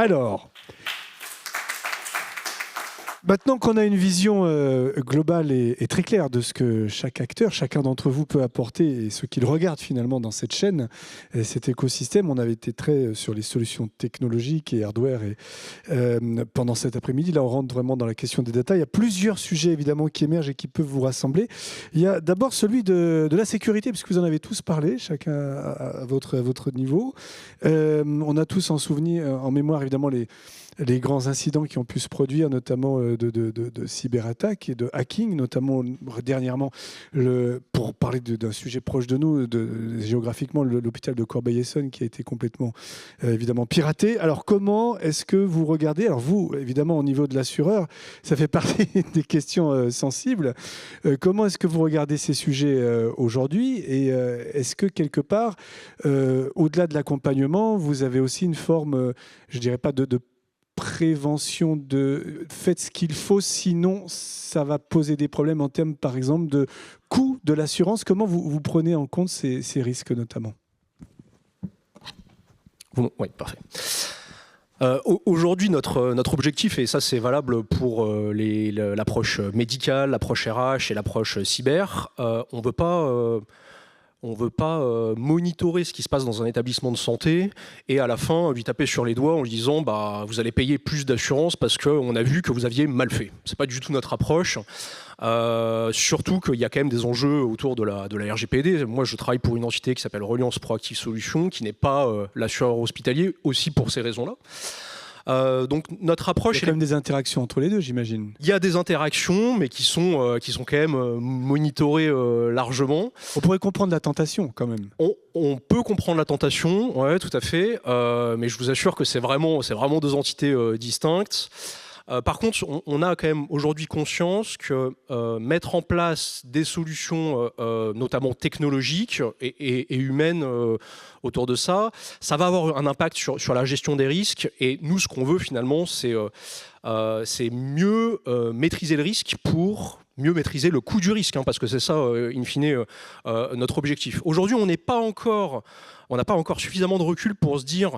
Alors, maintenant qu'on a une vision globale et très claire de ce que chaque acteur, chacun d'entre vous peut apporter et ce qu'il regarde finalement dans cette chaîne, et cet écosystème, on avait été très sur les solutions technologiques et hardware et, pendant cet après-midi. Là, on rentre vraiment dans la question des data. Il y a plusieurs sujets évidemment qui émergent et qui peuvent vous rassembler. Il y a d'abord celui de la sécurité, puisque vous en avez tous parlé, chacun à votre niveau. On a tous en mémoire évidemment les grands incidents qui ont pu se produire, notamment de cyberattaques et de hacking, notamment dernièrement, pour parler d'un sujet proche de nous, géographiquement, l'hôpital de Corbeil-Essonnes qui a été complètement, évidemment, piraté. Alors, comment est-ce que vous regardez? Alors, vous, évidemment, au niveau de l'assureur, ça fait partie des questions sensibles. Comment est-ce que vous regardez ces sujets aujourd'hui? Et est-ce que, quelque part, au-delà de l'accompagnement, vous avez aussi une forme, je ne dirais pas de prévention de faites ce qu'il faut, sinon ça va poser des problèmes en termes, par exemple, de coût de l'assurance. Comment vous prenez en compte ces risques notamment? Oui, parfait. Aujourd'hui, notre objectif, et ça c'est valable pour l'approche médicale, l'approche RH et l'approche cyber, on ne veut pas monitorer ce qui se passe dans un établissement de santé et à la fin lui taper sur les doigts en lui disant bah, vous allez payer plus d'assurance parce qu'on a vu que vous aviez mal fait. Ce n'est pas du tout notre approche. Surtout qu'il y a quand même des enjeux autour de la RGPD. Moi, je travaille pour une entité qui s'appelle Reliance Proactive Solutions, qui n'est pas l'assureur hospitalier, aussi pour ces raisons-là. Donc notre approche... Il y a quand même des interactions entre les deux, j'imagine. Il y a des interactions, mais qui sont quand même monitorées largement. On pourrait comprendre la tentation, quand même. On peut comprendre la tentation, ouais, tout à fait. Mais je vous assure que c'est vraiment deux entités distinctes. Par contre, on a quand même aujourd'hui conscience que mettre en place des solutions, notamment technologiques et humaines autour de ça, ça va avoir un impact sur la gestion des risques. Et nous, ce qu'on veut finalement, c'est mieux maîtriser le risque pour mieux maîtriser le coût du risque, hein, parce que c'est ça, in fine, notre objectif. Aujourd'hui, on n'a pas encore suffisamment de recul pour se dire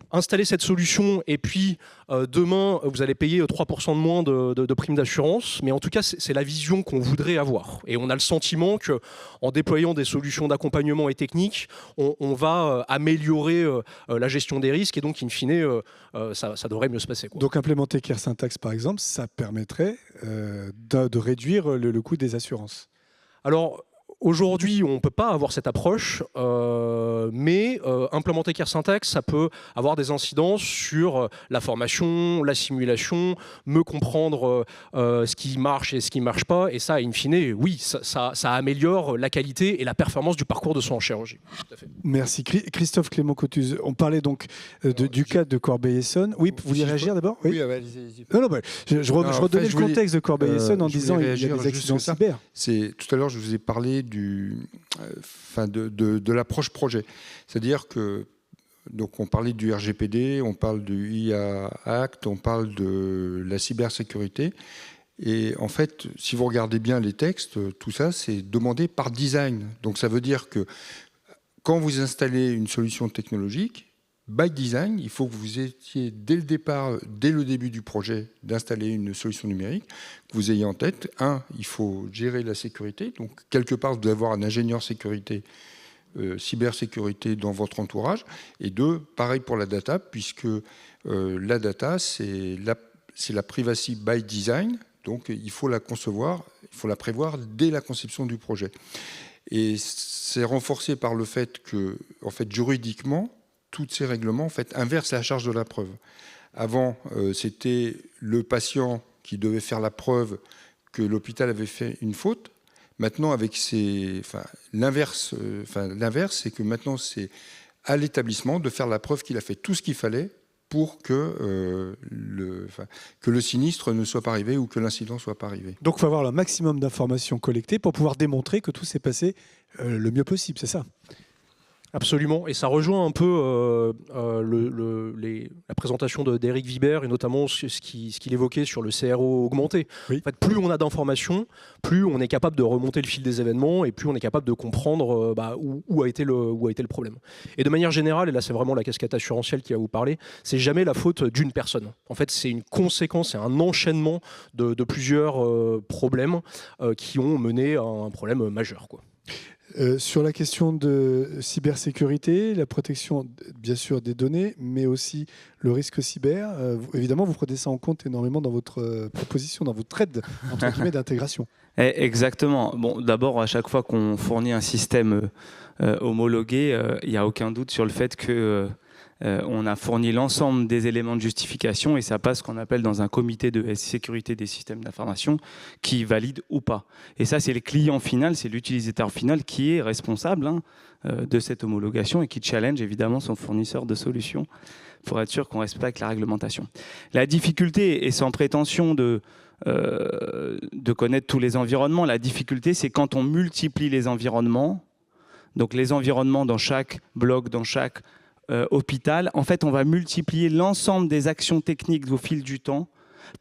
installer cette solution et puis demain vous allez payer 3% de moins de primes d'assurance, mais en tout cas c'est la vision qu'on voudrait avoir et on a le sentiment qu'en déployant des solutions d'accompagnement et techniques on va améliorer la gestion des risques et donc in fine ça devrait mieux se passer, quoi. Donc implémenter CareSyntax par exemple, ça permettrait de réduire le coût des assurances. Alors aujourd'hui, on ne peut pas avoir cette approche, mais implémenter CareSyntax, ça peut avoir des incidences sur la formation, la simulation, me comprendre ce qui marche et ce qui ne marche pas. Et ça, in fine, oui, ça améliore la qualité et la performance du parcours de soins en chirurgie. Tout à fait. Merci. Christophe Clément-Cotuz, on parlait donc du cas de Corbeil-Essonnes. Oui, vous vouliez réagir d'abord? Oui, allez-y. Non, je redonnais le contexte de Corbeil-Essonnes en disant qu'il y a des accidents cyber. Tout à l'heure, je vous ai parlé de l'approche projet. C'est-à-dire que donc on parlait du RGPD, on parle du IA Act, on parle de la cybersécurité. Et en fait, si vous regardez bien les textes, tout ça, c'est demandé par design. Donc ça veut dire que quand vous installez une solution technologique, by design, il faut que vous étiez dès le départ, dès le début du projet, d'installer une solution numérique, que vous ayez en tête, il faut gérer la sécurité. Donc, quelque part, vous devez avoir un ingénieur sécurité, cybersécurité dans votre entourage. Et deux, pareil pour la data, puisque la data, c'est la privacy by design. Donc, il faut la concevoir, il faut la prévoir dès la conception du projet. Et c'est renforcé par le fait que, en fait, juridiquement, tous ces règlements en fait, inversent la charge de la preuve. Avant, c'était le patient qui devait faire la preuve que l'hôpital avait fait une faute. Maintenant, avec l'inverse, c'est que maintenant, c'est à l'établissement de faire la preuve qu'il a fait tout ce qu'il fallait pour que le sinistre ne soit pas arrivé ou que l'incident ne soit pas arrivé. Donc, il faut avoir le maximum d'informations collectées pour pouvoir démontrer que tout s'est passé le mieux possible, c'est ça? Absolument, et ça rejoint un peu la présentation d'Éric Vibert et notamment ce qu'il évoquait sur le CRO augmenté. Oui. En fait, plus on a d'informations, plus on est capable de remonter le fil des événements et plus on est capable de comprendre où a été le problème. Et de manière générale, et là c'est vraiment la casquette assurantielle qui va vous parler, c'est jamais la faute d'une personne. En fait, c'est une conséquence, c'est un enchaînement de plusieurs problèmes qui ont mené à un problème majeur, quoi. Sur la question de cybersécurité, la protection bien sûr des données, mais aussi le risque cyber, évidemment vous prenez ça en compte énormément dans votre proposition, dans votre aide entre guillemets d'intégration. Exactement. Bon, d'abord, à chaque fois qu'on fournit un système homologué, il n'y a aucun doute sur le fait que on a fourni l'ensemble des éléments de justification et ça passe ce qu'on appelle dans un comité de sécurité des systèmes d'information qui valide ou pas. Et ça, c'est le client final, c'est l'utilisateur final qui est responsable de cette homologation et qui challenge évidemment son fournisseur de solutions pour être sûr qu'on respecte la réglementation. La difficulté, et sans prétention de connaître tous les environnements, la difficulté, c'est quand on multiplie les environnements, donc les environnements dans chaque bloc, dans chaque hôpital, en fait, on va multiplier l'ensemble des actions techniques au fil du temps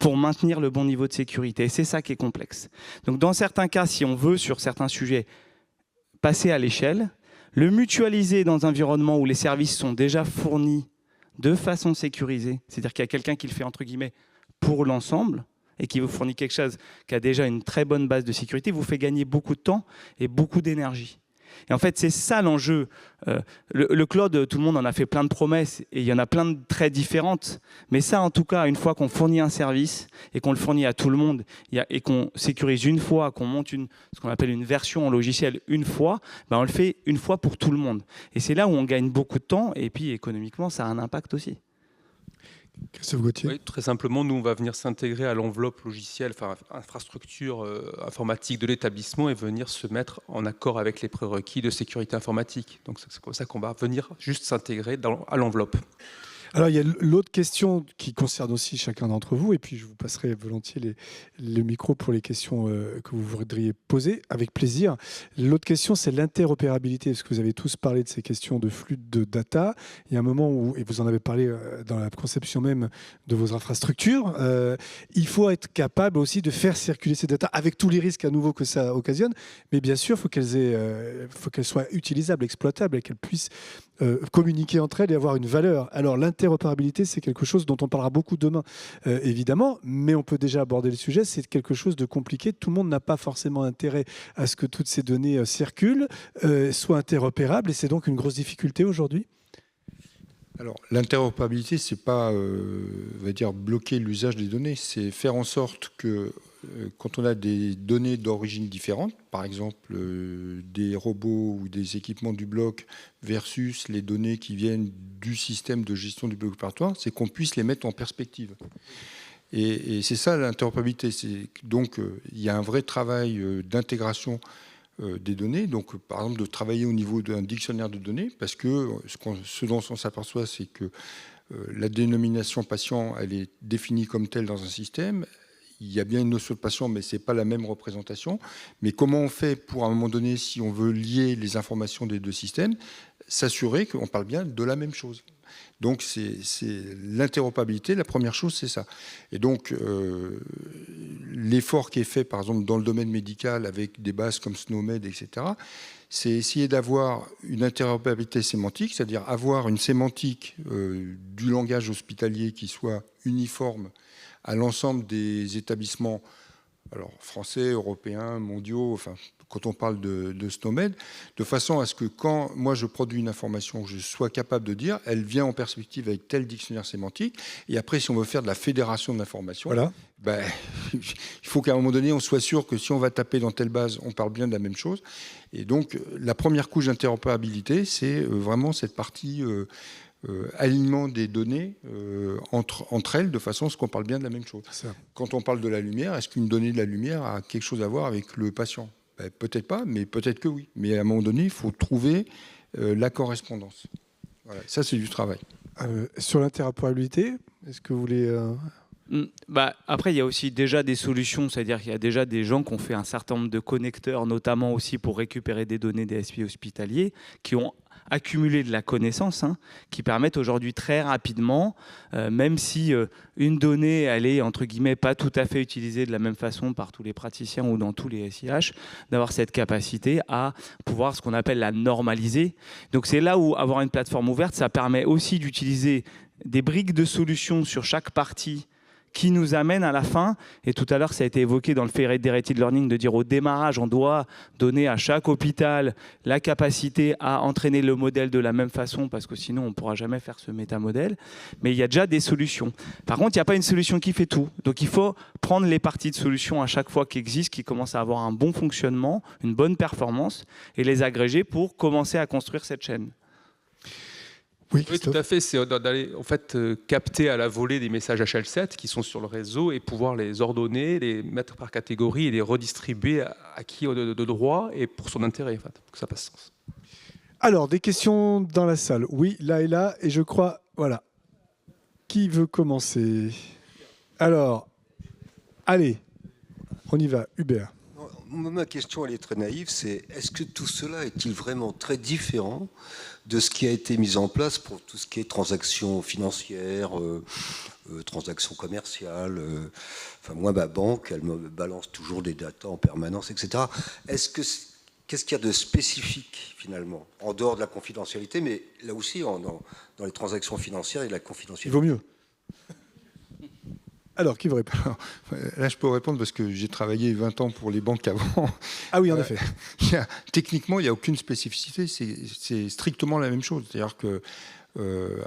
pour maintenir le bon niveau de sécurité. Et c'est ça qui est complexe. Donc, dans certains cas, si on veut, sur certains sujets, passer à l'échelle, le mutualiser dans un environnement où les services sont déjà fournis de façon sécurisée, c'est-à-dire qu'il y a quelqu'un qui le fait, entre guillemets, pour l'ensemble, et qui vous fournit quelque chose qui a déjà une très bonne base de sécurité, vous fait gagner beaucoup de temps et beaucoup d'énergie. Et en fait, c'est ça l'enjeu. Le cloud, tout le monde en a fait plein de promesses et il y en a plein de très différentes. Mais ça, en tout cas, une fois qu'on fournit un service et qu'on le fournit à tout le monde et qu'on sécurise une fois, qu'on monte ce qu'on appelle une version en logiciel une fois, ben on le fait une fois pour tout le monde. Et c'est là où on gagne beaucoup de temps et puis économiquement, ça a un impact aussi. Christophe Gauthier. Oui, très simplement, nous, on va venir s'intégrer à l'enveloppe logicielle, enfin, infrastructure informatique de l'établissement et venir se mettre en accord avec les prérequis de sécurité informatique. Donc, c'est comme ça qu'on va venir juste s'intégrer à l'enveloppe. Alors, il y a l'autre question qui concerne aussi chacun d'entre vous, et puis je vous passerai volontiers le micro pour les questions que vous voudriez poser, avec plaisir. L'autre question, c'est l'interopérabilité, parce que vous avez tous parlé de ces questions de flux de data. Il y a un moment où, et vous en avez parlé dans la conception même de vos infrastructures, il faut être capable aussi de faire circuler ces data, avec tous les risques à nouveau que ça occasionne, mais bien sûr, il faut qu'elles soient utilisables, exploitables, et qu'elles puissent communiquer entre elles et avoir une valeur. Alors l'interopérabilité, c'est quelque chose dont on parlera beaucoup demain, évidemment, mais on peut déjà aborder le sujet. C'est quelque chose de compliqué. Tout le monde n'a pas forcément intérêt à ce que toutes ces données circulent, soient interopérables, et c'est donc une grosse difficulté aujourd'hui. Alors, l'interopérabilité, c'est pas, on va dire, bloquer l'usage des données, c'est faire en sorte que quand on a des données d'origine différente, par exemple des robots ou des équipements du bloc versus les données qui viennent du système de gestion du bloc opératoire, c'est qu'on puisse les mettre en perspective. Et c'est ça l'interopérabilité. Donc, il y a un vrai travail d'intégration des données, donc par exemple de travailler au niveau d'un dictionnaire de données, parce que ce dont on s'aperçoit, c'est que la dénomination patient, elle est définie comme telle dans un système. Il y a bien une notion de patient, mais ce n'est pas la même représentation. Mais comment on fait pour, à un moment donné, si on veut lier les informations des deux systèmes, s'assurer qu'on parle bien de la même chose? Donc, c'est l'interopérabilité. La première chose, c'est ça. Et donc, l'effort qui est fait, par exemple, dans le domaine médical, avec des bases comme SNOMED, etc., c'est essayer d'avoir une interopérabilité sémantique, c'est-à-dire avoir une sémantique du langage hospitalier qui soit uniforme à l'ensemble des établissements, alors français, européens, mondiaux, enfin, quand on parle de SNOMED, de façon à ce que quand moi je produis une information, je sois capable de dire, elle vient en perspective avec tel dictionnaire sémantique, et après, si on veut faire de la fédération de l'information, voilà. Ben, il faut qu'à un moment donné, on soit sûr que si on va taper dans telle base, on parle bien de la même chose. Et donc, la première couche d'interopérabilité, c'est vraiment cette partie alignement des données entre elles, de façon à ce qu'on parle bien de la même chose. Quand on parle de la lumière, est-ce qu'une donnée de la lumière a quelque chose à voir avec le patient? Ben, peut-être pas, mais peut-être que oui. Mais à un moment donné, il faut trouver la correspondance. Voilà, ça, c'est du travail. Sur l'interopérabilité, est-ce que vous voulez... Après, il y a aussi déjà des solutions, c'est-à-dire qu'il y a déjà des gens qui ont fait un certain nombre de connecteurs, notamment aussi pour récupérer des données des SPI hospitaliers, qui ont accumulé de la connaissance, qui permettent aujourd'hui très rapidement, même si une donnée, elle est entre guillemets pas tout à fait utilisée de la même façon par tous les praticiens ou dans tous les SIH, d'avoir cette capacité à pouvoir ce qu'on appelle la normaliser. Donc c'est là où avoir une plateforme ouverte, ça permet aussi d'utiliser des briques de solutions sur chaque partie qui nous amène à la fin, et tout à l'heure ça a été évoqué dans le Federated Learning, de dire au démarrage on doit donner à chaque hôpital la capacité à entraîner le modèle de la même façon, parce que sinon on ne pourra jamais faire ce métamodèle, mais il y a déjà des solutions. Par contre, il n'y a pas une solution qui fait tout, donc il faut prendre les parties de solutions à chaque fois qui existent, qui commencent à avoir un bon fonctionnement, une bonne performance, et les agréger pour commencer à construire cette chaîne. Oui, Oui, tout à fait. C'est d'aller en fait capter à la volée des messages HL7 qui sont sur le réseau et pouvoir les ordonner, les mettre par catégorie et les redistribuer à qui de droit et pour son intérêt, en fait, pour que ça fasse sens. Alors, des questions dans la salle. Oui, là et là, et je crois, voilà. Qui veut commencer? Alors, allez, on y va. Hubert. Ma question, elle est très naïve, c'est est-ce que tout cela est-il vraiment très différent de ce qui a été mis en place pour tout ce qui est transactions financières, transactions commerciales, enfin moi ma banque, elle me balance toujours des datas en permanence, etc. Qu'est-ce qu'il y a de spécifique finalement, en dehors de la confidentialité, mais là aussi dans les transactions financières et la confidentialité? Il vaut mieux. Alors, qui veut répondre? Là, je peux répondre parce que j'ai travaillé 20 ans pour les banques avant. Ah oui, en effet. Techniquement, il n'y a aucune spécificité. C'est strictement la même chose. C'est-à-dire que,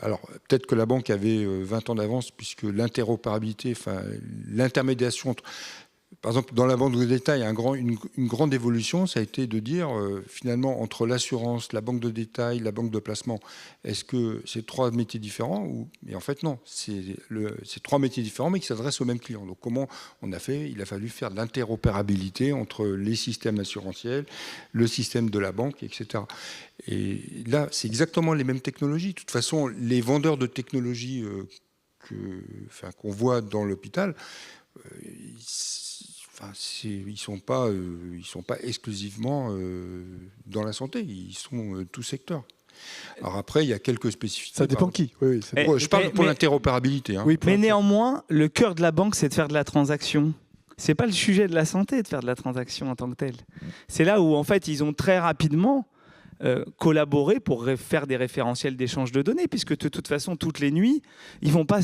alors, peut-être que la banque avait 20 ans d'avance puisque l'interopérabilité, enfin, l'intermédiation entre... Par exemple, dans la vente de détail, une grande évolution, ça a été de dire, finalement, entre l'assurance, la banque de détail, la banque de placement, est-ce que c'est trois métiers différents Et en fait, non. C'est trois métiers différents, mais qui s'adressent au même client. Donc, comment on a fait? Il a fallu faire de l'interopérabilité entre les systèmes assurantiels, le système de la banque, etc. Et là, c'est exactement les mêmes technologies. De toute façon, les vendeurs de technologies qu'on voit dans l'hôpital, ils sont pas exclusivement dans la santé, ils sont tout secteur. Alors après, il y a quelques spécificités. Ça dépend qui. Oui, je parle pour l'interopérabilité. Oui, mais néanmoins, le cœur de la banque, c'est de faire de la transaction. C'est pas le sujet de la santé de faire de la transaction en tant que telle. C'est là où en fait, ils ont très rapidement collaborer pour faire des référentiels d'échange de données, puisque de toute façon, toutes les nuits, ils vont pas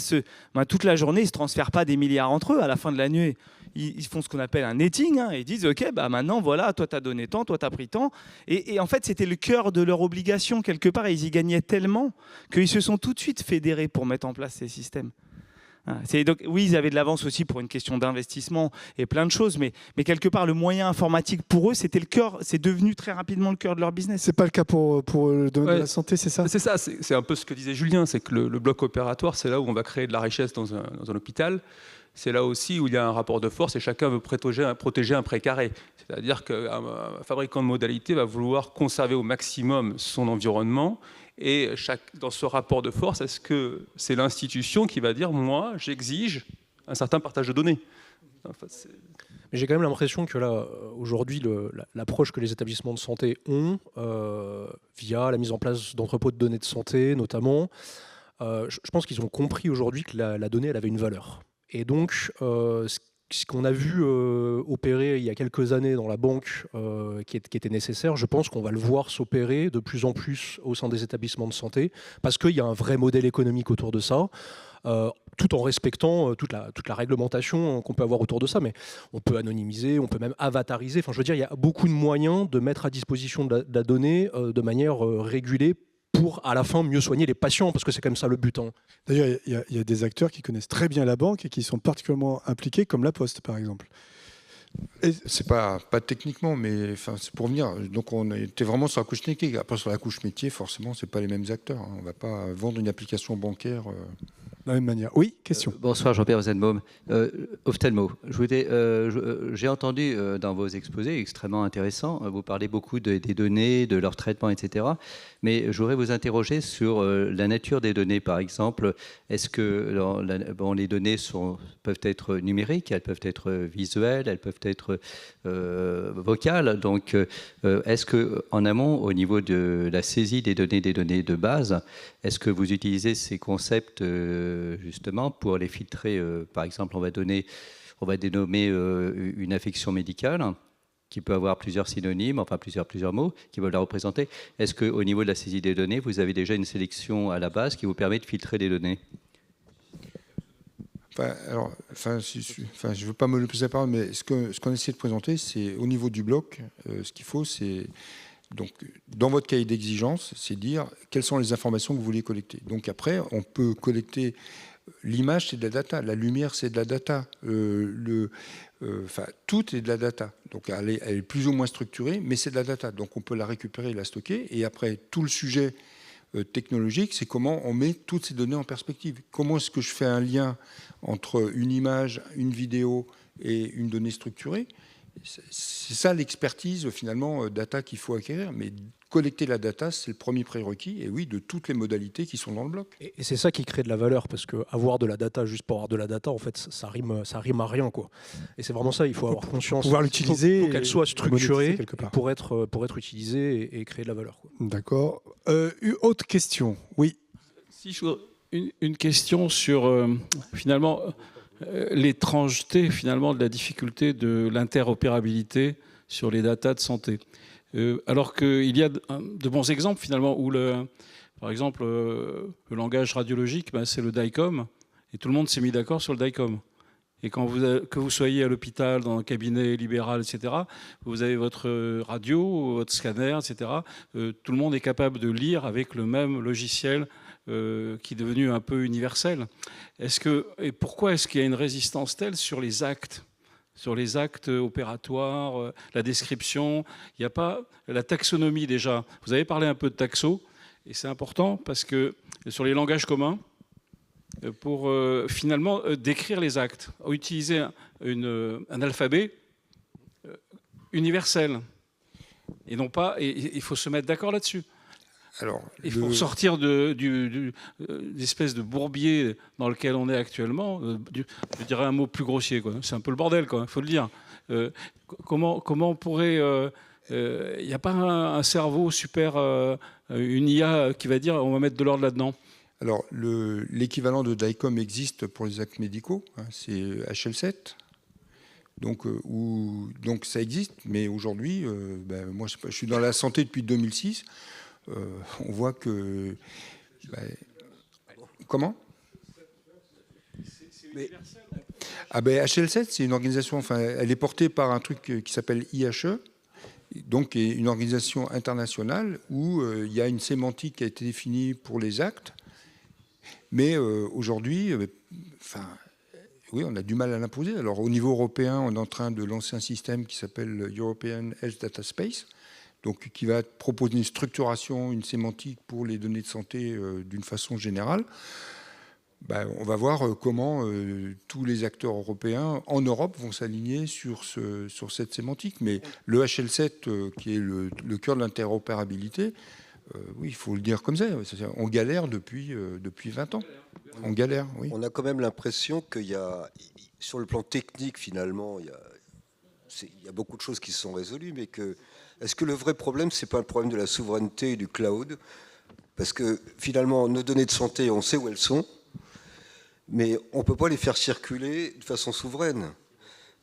toute la journée, ils ne se transfèrent pas des milliards entre eux. À la fin de la nuit, ils font ce qu'on appelle un netting, et ils disent « Ok, maintenant, voilà, toi, tu as donné tant, toi, tu as pris tant. » Et en fait, c'était le cœur de leur obligation, quelque part, et ils y gagnaient tellement qu'ils se sont tout de suite fédérés pour mettre en place ces systèmes. Donc, oui, ils avaient de l'avance aussi pour une question d'investissement et plein de choses, mais quelque part, le moyen informatique pour eux, c'était le cœur, c'est devenu très rapidement le cœur de leur business. C'est pas le cas pour le domaine de la santé, c'est ça? C'est ça, c'est un peu ce que disait Julien, c'est que le bloc opératoire, c'est là où on va créer de la richesse dans un hôpital. C'est là aussi où il y a un rapport de force et chacun veut protéger un précaré. C'est-à-dire qu'un fabricant de modalités va vouloir conserver au maximum son environnement. Et dans ce rapport de force, est-ce que c'est l'institution qui va dire « moi, j'exige un certain partage de données » Mais j'ai quand même l'impression que là, aujourd'hui, l'approche que les établissements de santé ont, via la mise en place d'entrepôts de données de santé notamment, je pense qu'ils ont compris aujourd'hui que la donnée, elle avait une valeur. Et donc, ce qu'on a vu opérer il y a quelques années dans la banque qui était nécessaire, je pense qu'on va le voir s'opérer de plus en plus au sein des établissements de santé parce qu'il y a un vrai modèle économique autour de ça, tout en respectant toute la réglementation qu'on peut avoir autour de ça. Mais on peut anonymiser, on peut même avatariser. Enfin, je veux dire, il y a beaucoup de moyens de mettre à disposition de la donnée de manière régulée pour, à la fin, mieux soigner les patients, parce que c'est quand même ça le but. D'ailleurs, il y a des acteurs qui connaissent très bien la banque et qui sont particulièrement impliqués, comme la Poste, par exemple. C'est pas techniquement, mais c'est pour venir. Donc, on était vraiment sur la couche technique. Après, sur la couche métier, forcément, c'est pas les mêmes acteurs. On va pas vendre une application bancaire. de la même manière. Oui, question. Bonsoir, Jean-Pierre Rosenbaum. Ophtalmo. J'ai entendu dans vos exposés, extrêmement intéressants, vous parlez beaucoup des données, de leur traitement, etc. Mais je voudrais vous interroger sur la nature des données. Par exemple, est-ce que les données peuvent être numériques, elles peuvent être visuelles, elles peuvent être vocales. Donc, est-ce qu'en amont, au niveau de la saisie des données de base, est-ce que vous utilisez ces concepts justement pour les filtrer? Par exemple, on va dénommer une affection médicale qui peut avoir plusieurs synonymes, enfin plusieurs mots qui veulent la représenter. Est-ce qu'au niveau de la saisie des données, vous avez déjà une sélection à la base qui vous permet de filtrer les données? Je ne veux pas me le poser la parole, mais ce qu'on essaie de présenter, c'est au niveau du bloc, ce qu'il faut, c'est donc dans votre cahier d'exigence, c'est dire quelles sont les informations que vous voulez collecter. Donc après, on peut collecter l'image, c'est de la data, la lumière, c'est de la data, tout est de la data. Donc elle est plus ou moins structurée, mais c'est de la data. Donc on peut la récupérer et la stocker. Et après, tout le sujet technologique, c'est comment on met toutes ces données en perspective. Comment est-ce que je fais un lien entre une image, une vidéo et une donnée structurée? C'est ça l'expertise finalement data qu'il faut acquérir. Mais collecter la data, c'est le premier prérequis, et oui, de toutes les modalités qui sont dans le bloc. Et c'est ça qui crée de la valeur, parce que avoir de la data juste pour avoir de la data, en fait, ça rime à rien, quoi. Et c'est vraiment ça, il faut avoir conscience. Pouvoir l'utiliser. Il faut qu'elle soit structurée quelque part. pour être utilisée et créer de la valeur, quoi. D'accord. Autre question. Oui. Si une question sur finalement l'étrangeté finalement de la difficulté de l'interopérabilité sur les datas de santé. Alors qu'il y a de bons exemples finalement où par exemple le langage radiologique, c'est le DICOM, et tout le monde s'est mis d'accord sur le DICOM. Et que vous soyez à l'hôpital, dans un cabinet libéral, etc., vous avez votre radio, votre scanner, etc. Tout le monde est capable de lire avec le même logiciel qui est devenu un peu universel. Et pourquoi est-ce qu'il y a une résistance telle sur les actes opératoires, la description? Il n'y a pas la taxonomie déjà. Vous avez parlé un peu de taxo, et c'est important parce que sur les langages communs, pour finalement décrire les actes, utiliser un alphabet universel. Et non pas, il faut se mettre d'accord là-dessus. Alors, il faut sortir d'espèce de bourbier dans lequel on est actuellement. Je dirais un mot plus grossier, quoi. C'est un peu le bordel, quoi. Il faut le dire. Comment on pourrait... Il n'y a pas un cerveau super, une IA qui va dire on va mettre de l'ordre là-dedans? Alors, l'équivalent de DICOM existe pour les actes médicaux, c'est HL7. Donc ça existe, mais aujourd'hui, moi je suis dans la santé depuis 2006. On voit que... comment? HL7, c'est une organisation, elle est portée par un truc qui s'appelle IHE, donc une organisation internationale où il y a une sémantique qui a été définie pour les actes, mais aujourd'hui, oui, on a du mal à l'imposer. Alors au niveau européen, on est en train de lancer un système qui s'appelle European Health Data Space, donc qui va proposer une structuration, une sémantique pour les données de santé d'une façon générale. On va voir comment tous les acteurs européens en Europe vont s'aligner sur cette sémantique. Mais le HL7, qui est le cœur de l'interopérabilité, oui, il faut le dire comme ça. On galère depuis 20 ans. On galère, oui. On a quand même l'impression qu'il y a, sur le plan technique, finalement, il y a beaucoup de choses qui se sont résolues, mais est-ce que le vrai problème, c'est pas le problème de la souveraineté et du cloud? Parce que finalement, nos données de santé, on sait où elles sont, mais on ne peut pas les faire circuler de façon souveraine.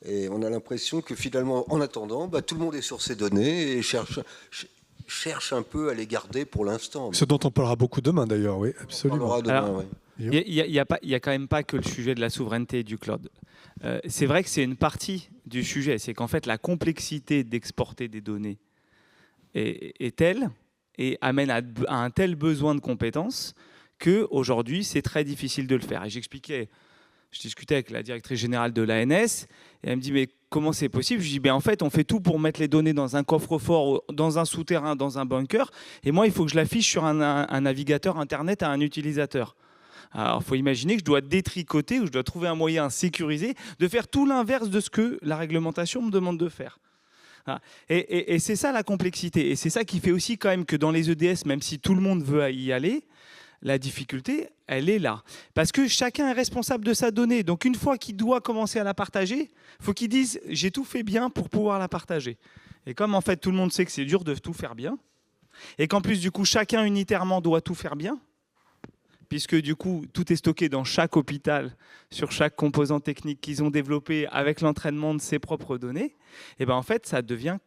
Et on a l'impression que finalement, en attendant, tout le monde est sur ces données et cherche un peu à les garder pour l'instant. Ce dont on parlera beaucoup demain d'ailleurs, oui, absolument. Il n'y a quand même pas que le sujet de la souveraineté et du cloud. C'est vrai que c'est une partie du sujet, c'est qu'en fait la complexité d'exporter des données est telle et amène à un tel besoin de compétences qu'aujourd'hui c'est très difficile de le faire. Et je discutais avec la directrice générale de l'ANS et elle me dit mais comment c'est possible? Je dis en fait on fait tout pour mettre les données dans un coffre-fort, dans un souterrain, dans un bunker, et moi il faut que je l'affiche sur un navigateur internet à un utilisateur. Alors, il faut imaginer que je dois détricoter ou je dois trouver un moyen sécurisé de faire tout l'inverse de ce que la réglementation me demande de faire. Et c'est ça la complexité. Et c'est ça qui fait aussi quand même que dans les EDS, même si tout le monde veut y aller, la difficulté, elle est là. Parce que chacun est responsable de sa donnée. Donc une fois qu'il doit commencer à la partager, il faut qu'il dise « j'ai tout fait bien pour pouvoir la partager ». Et comme en fait tout le monde sait que c'est dur de tout faire bien, et qu'en plus du coup chacun unitairement doit tout faire bien, puisque du coup tout est stocké dans chaque hôpital, sur chaque composant technique qu'ils ont développé avec l'entraînement de ses propres données, et ben en fait ça devient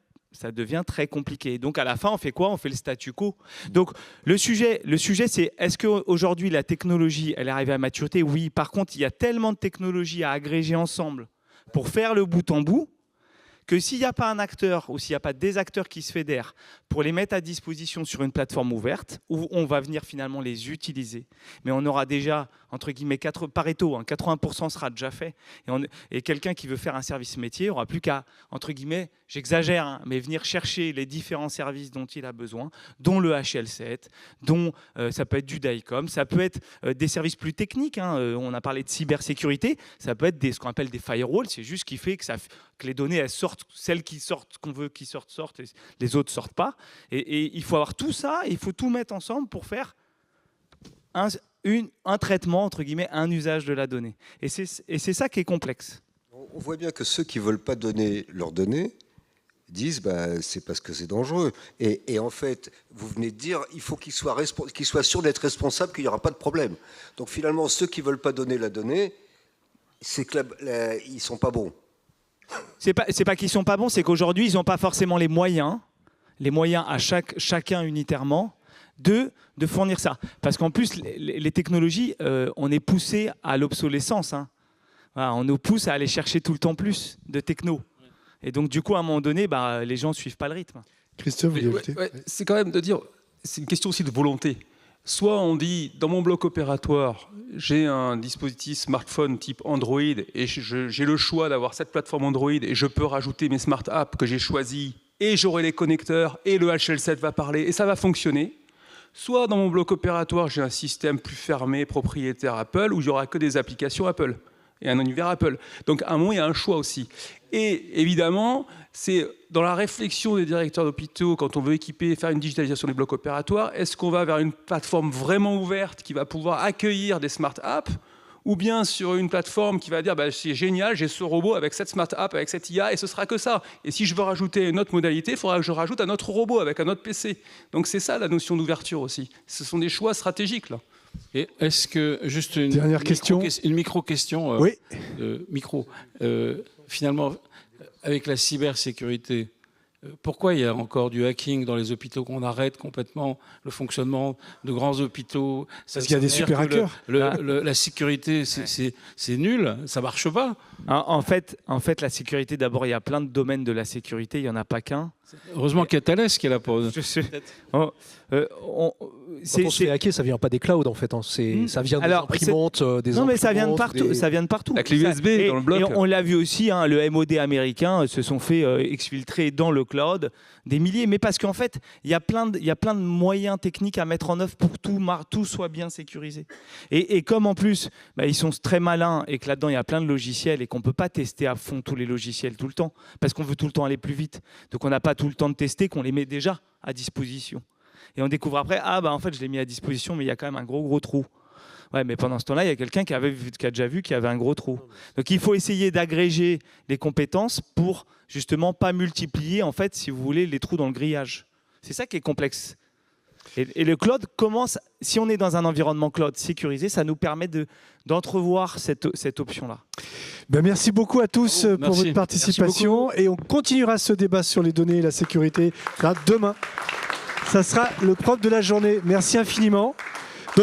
très compliqué. Donc à la fin, on fait quoi? On fait le statu quo. Donc le sujet c'est est-ce qu'aujourd'hui la technologie, elle est arrivée à maturité? Oui. Par contre, il y a tellement de technologies à agréger ensemble pour faire le bout en bout que s'il n'y a pas un acteur ou s'il n'y a pas des acteurs qui se fédèrent pour les mettre à disposition sur une plateforme ouverte, où on va venir finalement les utiliser, mais on aura déjà, entre guillemets, Pareto, 80% sera déjà fait, et quelqu'un qui veut faire un service métier n'aura plus qu'à, entre guillemets, j'exagère, mais venir chercher les différents services dont il a besoin, dont le HL7, dont ça peut être du DICOM, ça peut être des services plus techniques, on a parlé de cybersécurité, ça peut être ce qu'on appelle des firewalls, c'est juste ce qui fait que les données, elles sortent, celles qui sortent, qu'on veut qu'ils sortent, et les autres ne sortent pas. Et il faut avoir tout ça, il faut tout mettre ensemble pour faire un traitement, entre guillemets, un usage de la donnée. Et c'est ça qui est complexe. On voit bien que ceux qui ne veulent pas donner leurs données disent c'est parce que c'est dangereux. Et en fait, vous venez de dire il faut qu'ils soient sûrs d'être responsables, qu'il n'y aura pas de problème. Donc finalement, ceux qui ne veulent pas donner la donnée, c'est qu'ils ne sont pas bons. C'est pas qu'ils sont pas bons, c'est qu'aujourd'hui, ils n'ont pas forcément les moyens à chacun unitairement de fournir ça. Parce qu'en plus, les technologies, on est poussé à l'obsolescence. Voilà, on nous pousse à aller chercher tout le temps plus de techno. Et donc, du coup, à un moment donné, les gens ne suivent pas le rythme. Christophe, vous voulez ajouter ? C'est quand même de dire, c'est une question aussi de volonté. Soit on dit, dans mon bloc opératoire, j'ai un dispositif smartphone type Android et j'ai le choix d'avoir cette plateforme Android et je peux rajouter mes smart apps que j'ai choisis et j'aurai les connecteurs et le HL7 va parler et ça va fonctionner. Soit dans mon bloc opératoire, j'ai un système plus fermé, propriétaire Apple, où il n'y aura que des applications Apple et un univers Apple. Donc à un moment, il y a un choix aussi. Et évidemment, c'est dans la réflexion des directeurs d'hôpitaux, quand on veut faire une digitalisation des blocs opératoires, est-ce qu'on va vers une plateforme vraiment ouverte qui va pouvoir accueillir des smart apps, ou bien sur une plateforme qui va dire c'est génial, j'ai ce robot avec cette smart app, avec cette IA, et ce sera que ça. Et si je veux rajouter une autre modalité, il faudra que je rajoute un autre robot avec un autre PC. Donc c'est ça la notion d'ouverture aussi. Ce sont des choix stratégiques là. Et est-ce que, juste une dernière question, une micro-question, oui. Finalement, avec la cybersécurité, pourquoi il y a encore du hacking dans les hôpitaux, qu'on arrête complètement le fonctionnement de grands hôpitaux? Parce qu'il y a des super hackers. La sécurité, c'est nul, ça ne marche pas. En fait, la sécurité, d'abord, il y a plein de domaines de la sécurité, il n'y en a pas qu'un. Heureusement qu'il y a Thales qui est là pour... Quand on se fait hacker, ça ne vient pas des clouds en fait. Ça vient des imprimantes, des non, mais ça vient de partout. Ça vient de partout. La clé USB dans le bloc. Et on l'a vu aussi, le MOD américain se sont fait exfiltrer dans le cloud des milliers. Mais parce qu'en fait, il y a plein de moyens techniques à mettre en œuvre pour que tout soit bien sécurisé. Et comme en plus, ils sont très malins et que là-dedans, il y a plein de logiciels et qu'on ne peut pas tester à fond tous les logiciels tout le temps parce qu'on veut tout le temps aller plus vite. Donc on n'a pas tout le temps de tester, qu'on les met déjà à disposition. Et on découvre après, en fait, je l'ai mis à disposition, mais il y a quand même un gros trou. Ouais, mais pendant ce temps-là, il y a quelqu'un qui a déjà vu qu'il y avait un gros trou. Donc il faut essayer d'agréger les compétences pour justement pas multiplier, en fait, si vous voulez, les trous dans le grillage. C'est ça qui est complexe. Et le cloud commence, si on est dans un environnement cloud sécurisé, ça nous permet d'entrevoir cette option-là. Merci beaucoup à tous pour votre participation. Et on continuera ce débat sur les données et la sécurité demain. Ça sera le propre de la journée. Merci infiniment.